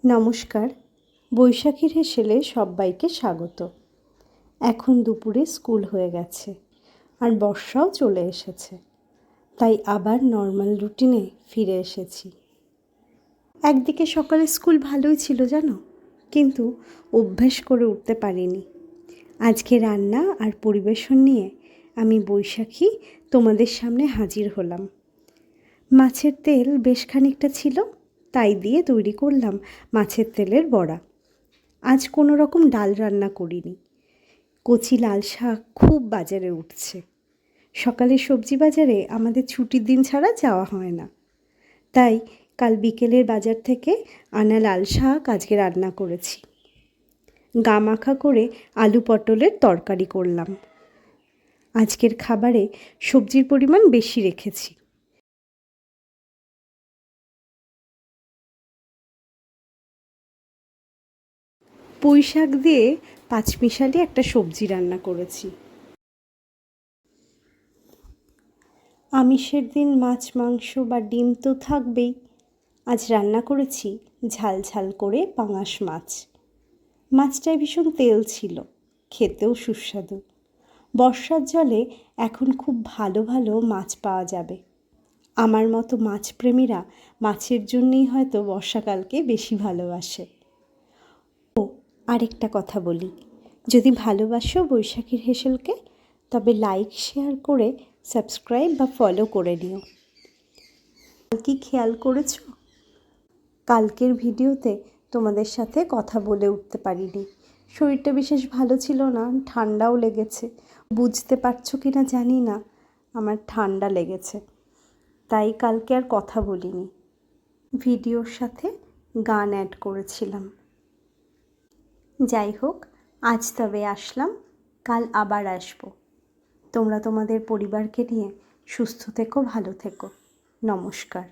নমস্কার। বৈশাখীর হেসেলে সব্বাইকে স্বাগত। এখন দুপুরে স্কুল হয়ে গেছে আর বর্ষাও চলে এসেছে, তাই আবার নর্মাল রুটিনে ফিরে এসেছি। একদিকে সকালে স্কুল ভালোই ছিল জানো, কিন্তু অভ্যেস করে উঠতে পারিনি। আজকে রান্না আর পরিবেশন নিয়ে আমি বৈশাখী তোমাদের সামনে হাজির হলাম। মাছের তেল বেশ খানিকটা ছিল, তাই দিয়ে তৈরি করলাম মাছের তেলের বড়া। আজ কোনো রকম ডাল রান্না করিনি। কচি লাল শাক খুব বাজারে উঠছে। সকালে সবজি বাজারে আমাদের ছুটির দিন ছাড়া যাওয়া হয় না, তাই কাল বিকেলের বাজার থেকে আনা লাল শাক আজকে রান্না করেছি। গামাখা করে আলু পটলের তরকারি করলাম। আজকের খাবারে সবজির পরিমাণ বেশি রেখেছি। পুঁই শাক দিয়ে পাঁচমিশালি একটা সবজি রান্না করেছি। আমিষের দিন মাছ মাংস বা ডিম তো থাকবেই। আজ রান্না করেছি ঝাল ঝাল করে পাঙাশ মাছ। মাছটায় ভীষণ তেল ছিল, খেতেও সুস্বাদু। বর্ষার জলে এখন খুব ভালো ভালো মাছ পাওয়া যাবে। আমার মতো মাছপ্রেমীরা মাছের জন্যেই হয়তো বর্ষাকালকে বেশি ভালোবাসে। আরেকটা কথা বলি, যদি ভালোবাসো বৈশাখীর হেসেলকে, তবে লাইক শেয়ার করে সাবস্ক্রাইব বা ফলো করে নিও। কি খেয়াল করেছো, কালকের ভিডিওতে তোমাদের সাথে কথা বলে উঠতে পারিনি। শরীরটা বিশেষ ভালো ছিল না, ঠান্ডাও লেগেছে। বুঝতে পারছো কি না জানি না, আমার ঠান্ডা লেগেছে, তাই কালকে আর কথা বলিনি। ভিডিওর সাথে গান অ্যাড করেছিলাম। যাই হোক, আজ তবে আসলাম, কাল আবার আসবো। তোমরা তোমাদের পরিবারকে নিয়ে সুস্থ থেকো, ভালো থেকো। নমস্কার।